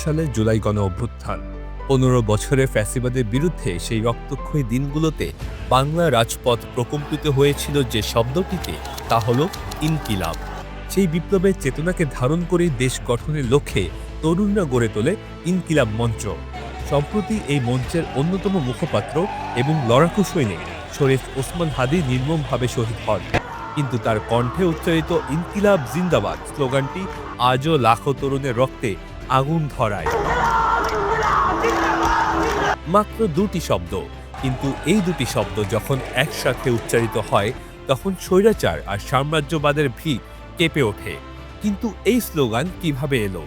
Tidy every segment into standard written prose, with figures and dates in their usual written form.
সালের জুলাই গণ অভ্যুত্থান ১৫ বছরের ফ্যাসিবাদের বিরুদ্ধে সেই রক্তক্ষয়ী দিনগুলোতে বাংলা রাজপথ প্রকম্পিত হয়েছিল যে শব্দটিতে, তা হল ইনকিলাব। সেই বিপ্লবের চেতনাকে ধারণ করে দেশ গঠনের লক্ষ্যে তরুণরা গড়ে তোলে ইনকিলাব মঞ্চ। সম্প্রতি এই মঞ্চের অন্যতম মুখপাত্র এবং লড়াকু সৈনিক শরীফ ওসমান হাদি নির্মমভাবে শহীদ হন, কিন্তু তার কণ্ঠে উচ্চারিত ইনকিলাব জিন্দাবাদ স্লোগানটি আজও লাখো তরুণের রক্তে আগুন ধরায়। মাত্র দুটি শব্দ, কিন্তু এই দুটি শব্দ যখন একসাথে উচ্চারিত হয় তখন স্বৈরাচার আর সাম্রাজ্যবাদের ভিত কেঁপে ওঠে। কিন্তু এই স্লোগান কিভাবে এলো?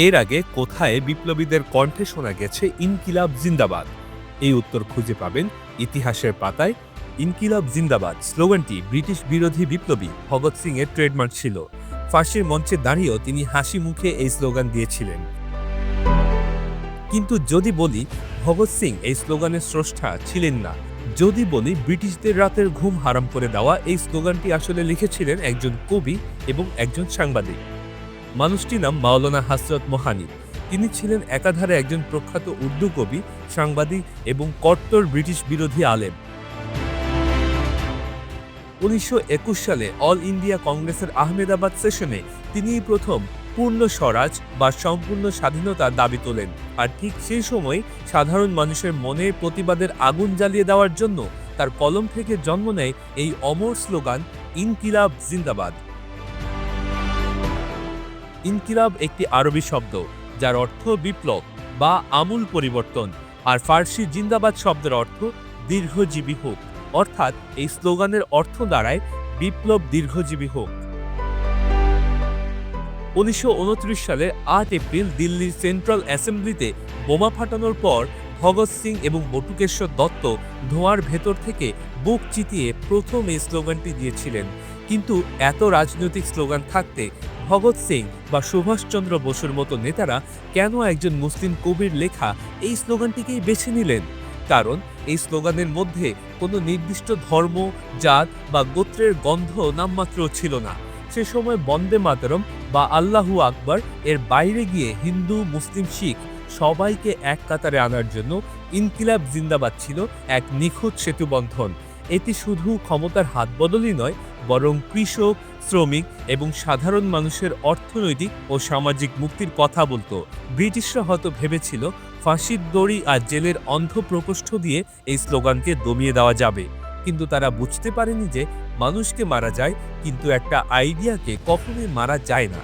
এর আগে কোথায় বিপ্লবীদের কণ্ঠে শোনা গেছে ইনকিলাব জিন্দাবাদ? এই উত্তর খুঁজে পাবেন ইতিহাসের পাতায়। ইনকিলাব জিন্দাবাদ স্লোগানটি ব্রিটিশ বিরোধী বিপ্লবী ভগৎ সিং এর ট্রেডমার্ক ছিল। ফাঁসির মঞ্চে দাঁড়িয়েও তিনি হাসি মুখে এই স্লোগান দিয়েছিলেন। কিন্তু যদি বলি ভগৎ সিং এই স্লোগানের স্রষ্টা ছিলেন না, যদি বলি ব্রিটিশদের রাতের ঘুম হারাম করে দেওয়া এই স্লোগানটি আসলে লিখেছিলেন একজন কবি এবং একজন সাংবাদিক। মানুষটির নাম মাওলানা হযরত মোহানি। তিনি ছিলেন একাধারে একজন প্রখ্যাত উর্দু কবি, সাংবাদিক এবং কট্টর ব্রিটিশ বিরোধী আলেম। ১৯২১ সালে অল ইন্ডিয়া কংগ্রেসের আহমেদাবাদ সেশনে তিনিই প্রথম পূর্ণ স্বরাজ বা সম্পূর্ণ স্বাধীনতার দাবি তোলেন। আর ঠিক সেই সময় সাধারণ মানুষের মনে প্রতিবাদের আগুন জ্বালিয়ে দেওয়ার জন্য তার কলম থেকে জন্ম নেয় এই অমর স্লোগান ইনকিলাব জিন্দাবাদ। ইনকিলাব একটি আরবি শব্দ যার অর্থ বিপ্লব বা আমূল পরিবর্তন, আর ফার্সি জিন্দাবাদ শব্দের অর্থ দীর্ঘজীবী হোক। অর্থাৎ এই স্লোগানের অর্থ দাঁড়ায় বিপ্লব দীর্ঘজীবী হোক। ১৯২৯ সালের ৮ এপ্রিল দিল্লির সেন্ট্রাল অ্যাসেম্বলিতে বোমা ফাটানোর পর ভগৎ সিং এবং বটুকেশ্বর দত্ত ধোঁয়ার ভেতর থেকে বুক চিতিয়ে প্রথম এই স্লোগানটি দিয়েছিলেন। কিন্তু এত রাজনৈতিক স্লোগান থাকতে ভগৎ সিং বা সুভাষচন্দ্র বসুর মতো নেতারা কেন একজন মুসলিম কবির লেখা এই স্লোগানটিকেই বেছে নিলেন? কারণ এই স্লোগানের মধ্যে কোনো নির্দিষ্ট ধর্ম, জাত বা গোত্রের গন্ধ নামমাত্র ছিল না। সে সময় বন্দে মাতরম বা আল্লাহু আকবার এর বাইরে গিয়ে হিন্দু, মুসলিম, শিখ সবাইকে এক কাতারে আনার জন্য ইনকিলাব জিন্দাবাদ ছিল এক নিখুঁত সেতুবন্ধন। এটি শুধু ক্ষমতার হাত বদলই নয়, বরং কৃষক, শ্রমিক এবং সাধারণ মানুষের অর্থনৈতিক ও সামাজিক মুক্তির কথা বলতো। ব্রিটিশরা হয়তো ভেবেছিল ফাঁসির দড়ি আর জেলের অন্ধ প্রকোষ্ঠ দিয়ে এই স্লোগানকে দমিয়ে দেওয়া যাবে, কিন্তু তারা বুঝতে পারেনি যে মানুষকে মারা যায়, কিন্তু একটা আইডিয়াকে কখনোই মারা যায় না।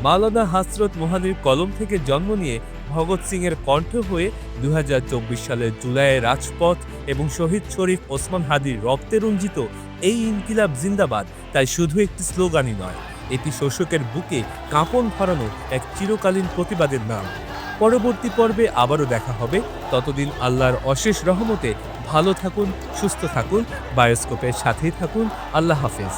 মাওলানা হযরত মোহানির কলম থেকে জন্ম নিয়ে ভগৎ সিং এর কণ্ঠ হয়ে ২০২৪ সালের জুলাইয়ে রাজপথ এবং শহীদ শরীফ ওসমান হাদির রক্তে রঞ্জিত এই ইনকিলাব জিন্দাবাদ তাই শুধু একটি স্লোগানই নয়, এটি শোষকের বুকে কাঁপন ধরানো এক চিরকালীন প্রতিবাদের নাম। পরবর্তী পর্বে আবারও দেখা হবে। ততদিন আল্লাহর অশেষ রহমতে ভালো থাকুন, সুস্থ থাকুন, বায়োস্কোপের সাথেই থাকুন। আল্লাহ হাফেজ।